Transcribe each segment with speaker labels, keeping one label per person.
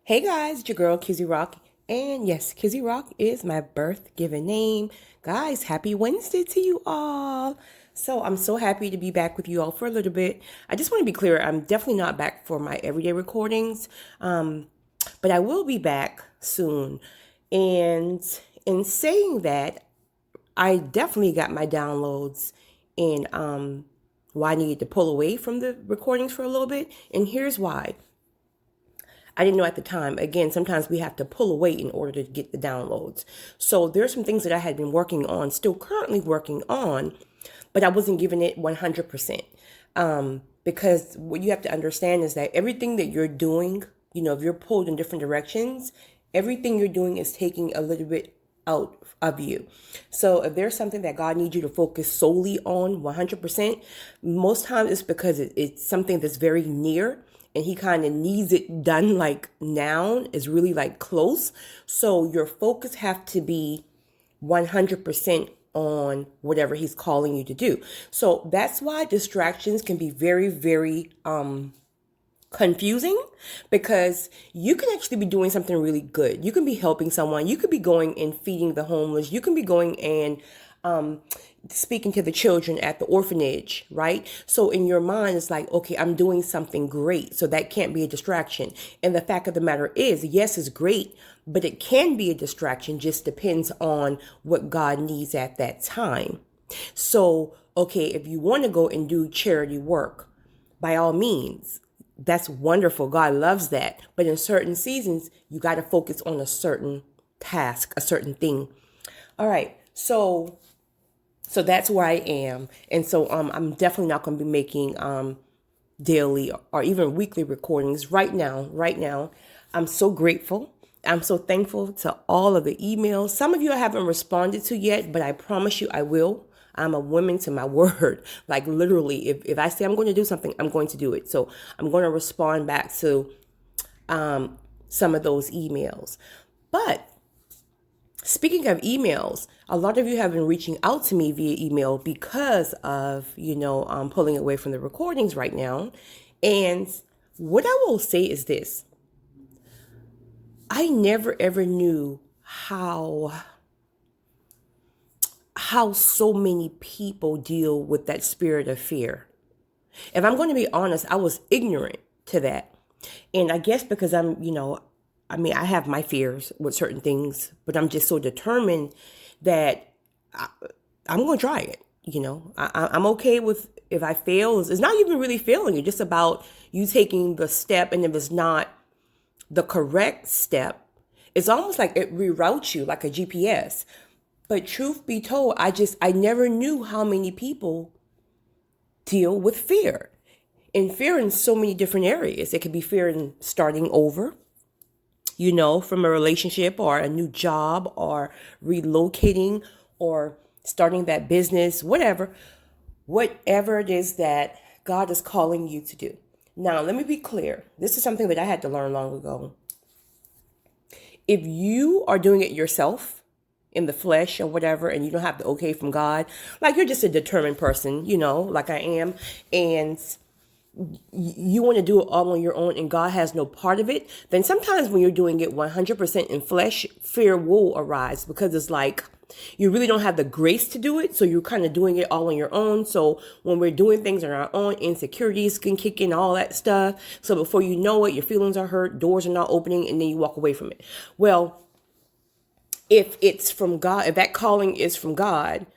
Speaker 1: Hey guys, it's your girl Kizzy Rock. And yes, Kizzy Rock is my birth given name. Guys, happy Wednesday to you all. So I'm so happy to be back with you all for a little bit. I just want to be clear, I'm definitely not back for my everyday recordings. But I will be back soon. And in saying that, I definitely got my downloads and why I needed to pull away from the recordings for a little bit. And here's why. I didn't know at the time. Again, sometimes we have to pull away in order to get the downloads. So there's some things that I had been working on, still currently working on, but I wasn't giving it 100%. Because what you have to understand is that everything that you're doing, if you're pulled in different directions, everything you're doing is taking a little bit out of you. So if there's something that God needs you to focus solely on 100%, most times it's because it's something that's very near and he kind of needs it done like now, is really like close. So your focus have to be 100% on whatever he's calling you to do. So that's why distractions can be very, very confusing, because you can actually be doing something really good. You can be helping someone. You could be going and feeding the homeless. You can be going and speaking to the children at the orphanage, right? So in your mind, it's like, okay, I'm doing something great. So that can't be a distraction. And the fact of the matter is, yes, it's great, but it can be a distraction. Just depends on what God needs at that time. So, okay, if you want to go and do charity work, by all means, that's wonderful. God loves that. But in certain seasons, you got to focus on a certain task, a certain thing. All right. So that's where I am. And so I'm definitely not going to be making daily or even weekly recordings right now. Right now, I'm so grateful. I'm so thankful to all of the emails. Some of you I haven't responded to yet, but I promise you I will. I'm a woman to my word. Like literally, if I say I'm going to do something, I'm going to do it. So I'm going to respond back to some of those emails. But speaking of emails, a lot of you have been reaching out to me via email because of, pulling away from the recordings right now. And what I will say is this. I never ever knew how so many people deal with that spirit of fear. If I'm going to be honest, I was ignorant to that. And I guess because I have my fears with certain things, but I'm just so determined that I'm going to try it. I'm okay with if I fail. It's not even really failing. It's just about you taking the step. And if it's not the correct step, it's almost like it reroutes you like a GPS. But truth be told, I never knew how many people deal with fear. And fear in so many different areas. It could be fear in starting over, from a relationship or a new job or relocating or starting that business, whatever it is that God is calling you to do. Now, let me be clear. This is something that I had to learn long ago. If you are doing it yourself in the flesh or whatever, and you don't have the okay from God, like you're just a determined person, like I am, and you want to do it all on your own and God has no part of it, then sometimes when you're doing it 100% in flesh, fear will arise, because it's like you really don't have the grace to do it. So you're kind of doing it all on your own. So when we're doing things on our own, insecurities can kick in, all that stuff. So before you know it, your feelings are hurt, doors are not opening, and then you walk away from it. Well, if it's from God, if that calling is from God,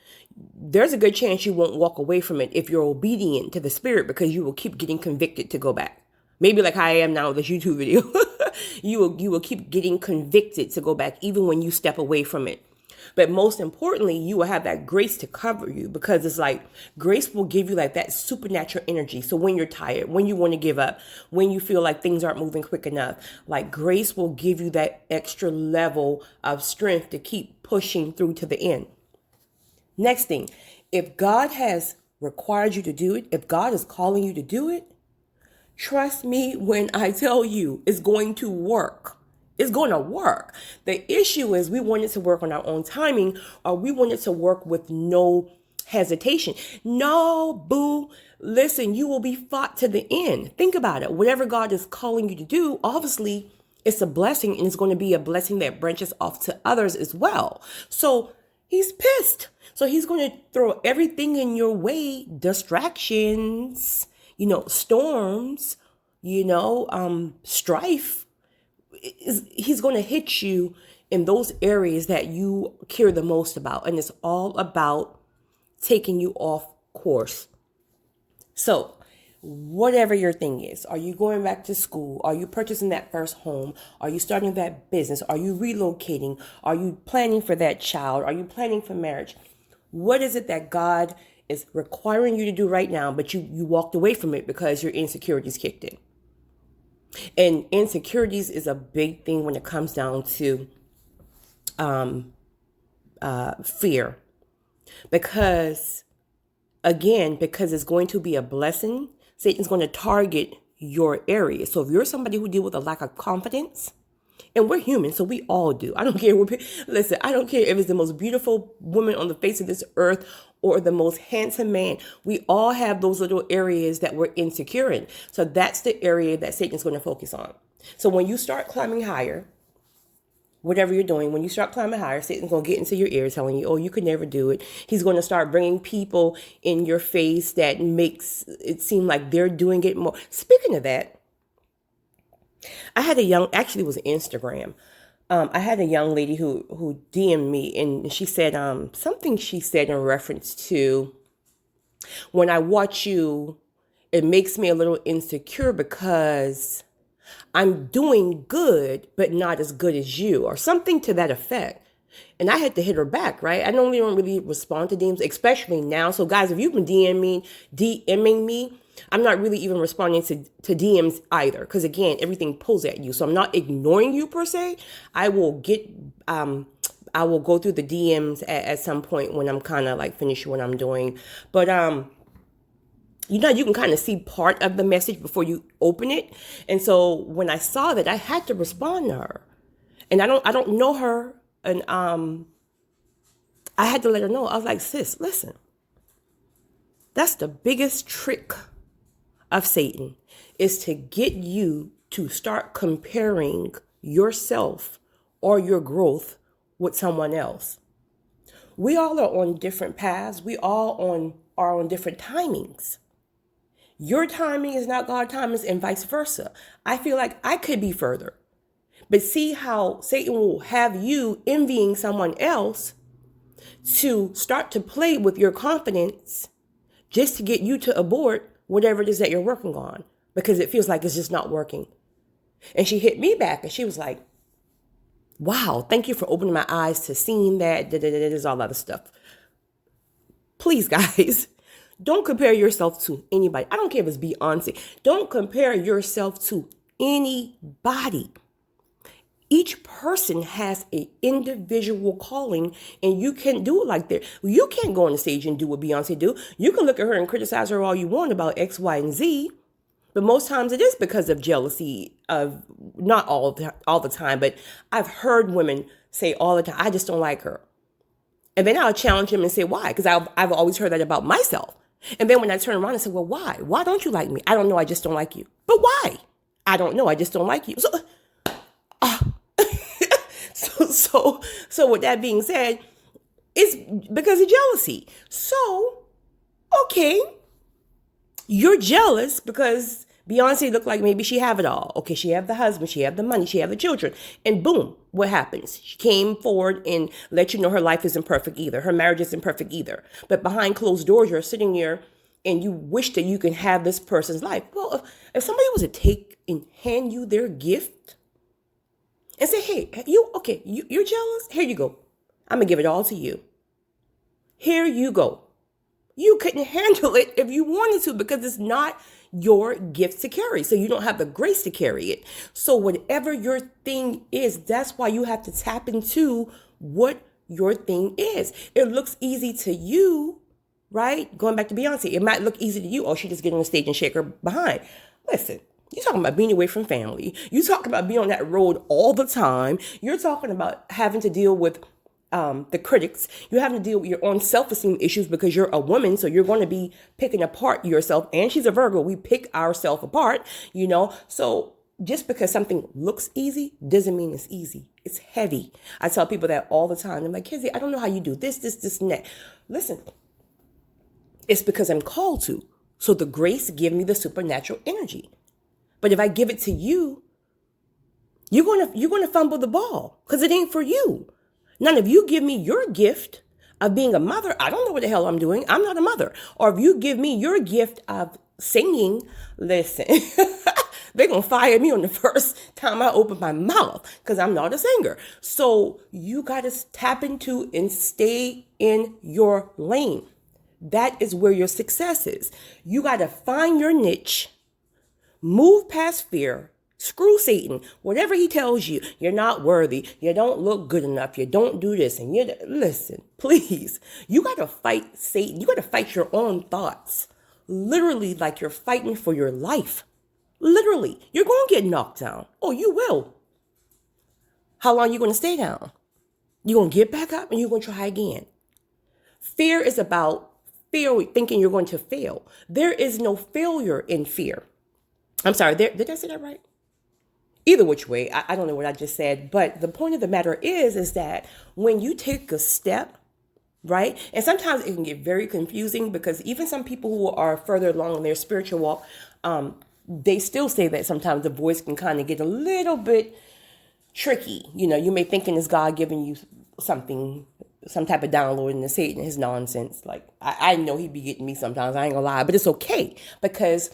Speaker 1: there's a good chance you won't walk away from it if you're obedient to the spirit, because you will keep getting convicted to go back. Maybe like how I am now with this YouTube video. You will keep getting convicted to go back even when you step away from it. But most importantly, you will have that grace to cover you, because it's like grace will give you like that supernatural energy. So when you're tired, when you want to give up, when you feel like things aren't moving quick enough, like grace will give you that extra level of strength to keep pushing through to the end. Next thing, if God has required you to do it, if God is calling you to do it, trust me when I tell you it's going to work. It's going to work. The issue is we want it to work on our own timing, or we want it to work with no hesitation. No, boo. Listen, you will be fought to the end. Think about it. Whatever God is calling you to do, obviously, It's a blessing, and it's going to be a blessing that branches off to others as well. So he's pissed. So he's going to throw everything in your way, distractions, storms, strife. He's going to hit you in those areas that you care the most about. And it's all about taking you off course. So whatever your thing is, are you going back to school? Are you purchasing that first home? Are you starting that business? Are you relocating? Are you planning for that child? Are you planning for marriage? What is it that God is requiring you to do right now, but you walked away from it because your insecurities kicked in? And insecurities is a big thing when it comes down to fear. Because it's going to be a blessing, Satan's going to target your area. So if you're somebody who deals with a lack of confidence, and we're human, so we all do. I don't care. Listen, I don't care if it's the most beautiful woman on the face of this earth or the most handsome man. We all have those little areas that we're insecure in. So that's the area that Satan's going to focus on. So when you start climbing higher, whatever you're doing, when you start climbing higher, Satan's going to get into your ear telling you, oh, you could never do it. He's going to start bringing people in your face that makes it seem like they're doing it more. Speaking of that, I had actually it was Instagram. I had a young lady who DM'd me, and she said something she said in reference to, when I watch you, it makes me a little insecure because I'm doing good, but not as good as you, or something to that effect. And I had to hit her back, right? I normally don't really respond to DMs, especially now. So guys, if you've been DMing me, I'm not really even responding to DMs either. Because again, everything pulls at you. So I'm not ignoring you per se. I will go through the DMs at some point when I'm kind of like finished what I'm doing. But, you can kind of see part of the message before you open it. And so when I saw that, I had to respond to her. And I don't know her. And I had to let her know. I was like, sis, listen. That's the biggest trick of Satan, is to get you to start comparing yourself or your growth with someone else. We all are on different paths. We all are on different timings. Your timing is not God's timing, and vice versa. I feel like I could be further. But see how Satan will have you envying someone else to start to play with your confidence just to get you to abort whatever it is that you're working on, because it feels like it's just not working. And she hit me back and she was like, wow, thank you for opening my eyes to seeing that. There's all that other stuff. Please, guys, don't compare yourself to anybody. I don't care if it's Beyonce. Don't compare yourself to anybody. Each person has an individual calling, and you can't do it like that. You can't go on the stage and do what Beyonce do. You can look at her and criticize her all you want about X, Y, and Z, but most times it is because of jealousy. Of not all the time, but I've heard women say all the time, "I just don't like her," and then I'll challenge them and say, "Why?" Because I've always heard that about myself. And then when I turn around and say, "Well, why? Why don't you like me?" "I don't know. I just don't like you." "But why?" "I don't know. I just don't like you." So with that being said, it's because of jealousy. So, okay, you're jealous because Beyonce looked like maybe she have it all. Okay, she have the husband, she have the money, she have the children. And boom, what happens? She came forward and let you know her life isn't perfect either. Her marriage isn't perfect either. But behind closed doors, you're sitting there and you wish that you can have this person's life. Well, if somebody was to take and hand you their gift and say, "Hey, you're jealous? Here you go. I'm going to give it all to you. Here you go." You couldn't handle it if you wanted to, because it's not your gift to carry. So you don't have the grace to carry it. So whatever your thing is, that's why you have to tap into what your thing is. It looks easy to you, right? Going back to Beyonce, it might look easy to you. Oh, she just get on the stage and shake her behind. Listen. You're talking about being away from family. You're talking about being on that road all the time. You're talking about having to deal with the critics. You're having to deal with your own self-esteem issues because you're a woman. So you're going to be picking apart yourself. And she's a Virgo. We pick ourselves apart, So just because something looks easy doesn't mean it's easy. It's heavy. I tell people that all the time. I'm like, Kizzy, I don't know how you do this, and that. Listen, it's because I'm called to. So the grace give me the supernatural energy. But if I give it to you, you're gonna fumble the ball because it ain't for you. None of you give me your gift of being a mother. I don't know what the hell I'm doing. I'm not a mother. Or if you give me your gift of singing, listen, they're going to fire me on the first time I open my mouth because I'm not a singer. So you got to tap into and stay in your lane. That is where your success is. You got to find your niche, move past fear. Screw Satan. Whatever he tells you, you're not worthy. You don't look good enough. You don't do this. And listen, please, you got to fight Satan. You got to fight your own thoughts. Literally, like you're fighting for your life. Literally, you're going to get knocked down. Oh, you will. How long are you going to stay down? You're going to get back up and you're going to try again. Fear is about fear, thinking you're going to fail. There is no failure in fear. I'm sorry, did I say that right? Either which way, I don't know what I just said, but the point of the matter is that when you take a step, right? And sometimes it can get very confusing because even some people who are further along in their spiritual walk, they still say that sometimes the voice can kind of get a little bit tricky. You know, you may think it's God giving you something, some type of download, and Satan is nonsense. Like, I know he be getting me sometimes, I ain't gonna lie, but it's okay because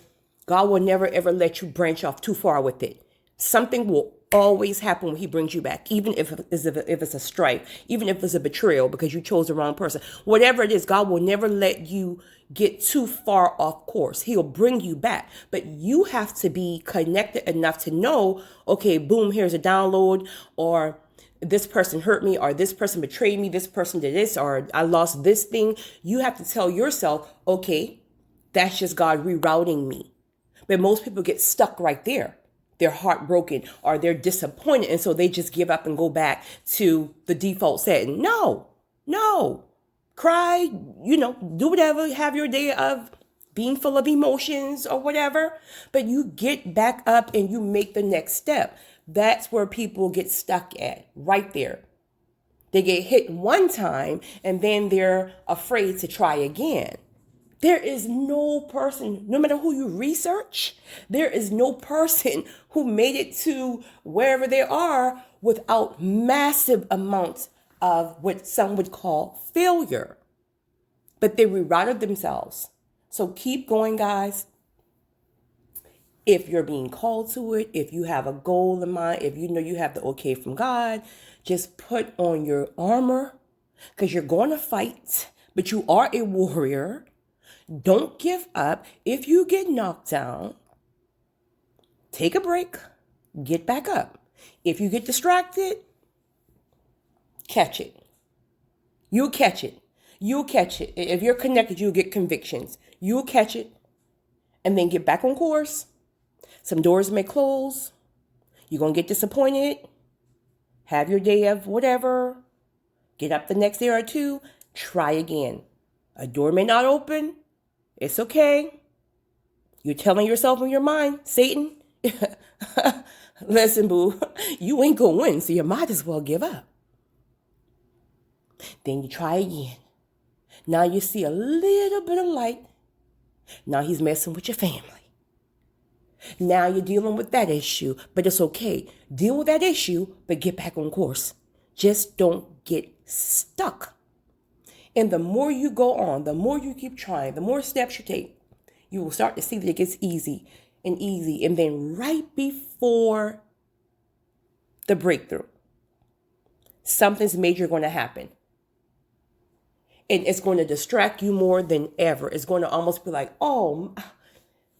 Speaker 1: God will never ever let you branch off too far with it. Something will always happen when he brings you back, even if it's a strife, even if it's a betrayal because you chose the wrong person. Whatever it is, God will never let you get too far off course. He'll bring you back. But you have to be connected enough to know, okay, boom, here's a download, or this person hurt me, or this person betrayed me, this person did this, or I lost this thing. You have to tell yourself, okay, that's just God rerouting me. But most people get stuck right there. They're heartbroken or they're disappointed. And so they just give up and go back to the default setting. No. Cry, do whatever. Have your day of being full of emotions or whatever. But you get back up and you make the next step. That's where people get stuck at, right there. They get hit one time and then they're afraid to try again. There is no person, no matter who you research, there is no person who made it to wherever they are without massive amounts of what some would call failure. But they rerouted themselves. So keep going, guys. If you're being called to it, if you have a goal in mind, if you know you have the okay from God, just put on your armor because you're going to fight, but you are a warrior. Don't give up. If you get knocked down, take a break, get back up. If you get distracted, catch it. You'll catch it. You'll catch it. If you're connected, you'll get convictions. You'll catch it and then get back on course. Some doors may close. You're going to get disappointed. Have your day of whatever. Get up the next day or two. Try again. A door may not open. It's okay. You're telling yourself in your mind, Satan, listen, boo, you ain't going to win, so you might as well give up. Then you try again. Now you see a little bit of light. Now he's messing with your family. Now you're dealing with that issue, but it's okay. Deal with that issue, but get back on course. Just don't get stuck. And the more you go on, the more you keep trying, the more steps you take, you will start to see that it gets easy. And then right before the breakthrough, something's major going to happen. And it's going to distract you more than ever. It's going to almost be like, oh,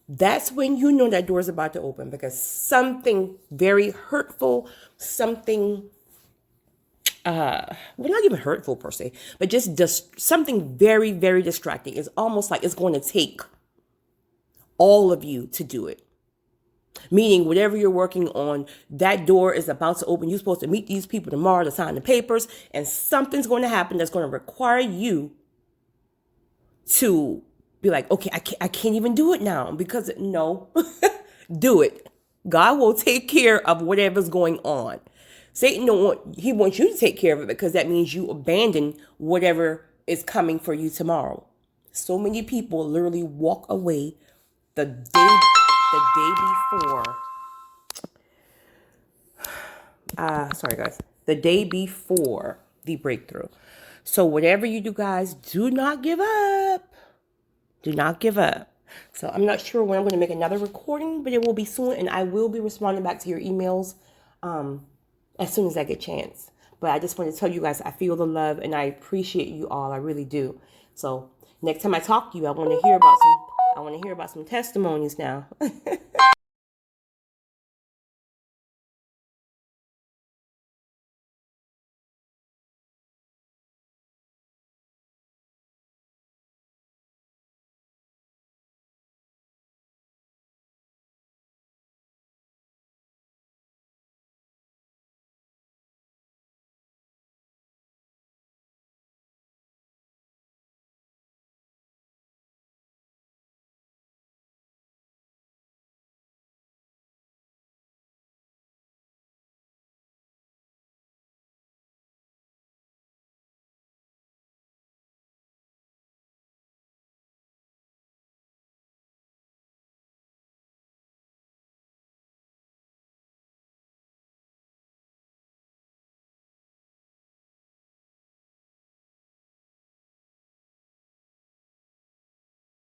Speaker 1: that's when you know that door is about to open because something very hurtful, something well, not even hurtful per se, but just something very, very distracting. It's almost like it's going to take all of you to do it. Meaning whatever you're working on, that door is about to open. You're supposed to meet these people tomorrow to sign the papers, and something's going to happen that's going to require you to be like, okay, I can't even do it now because no, do it. God will take care of whatever's going on. Satan don't want, he wants you to take care of it because that means you abandon whatever is coming for you tomorrow. So many people literally walk away the day before. Sorry guys. The day before the breakthrough. So whatever you do, guys, do not give up. Do not give up. So I'm not sure when I'm going to make another recording, but it will be soon, and I will be responding back to your emails as soon as I get a chance. But I just want to tell you guys I feel the love, and I appreciate you all. I really do. So next time I talk to you, I want to hear about some testimonies now.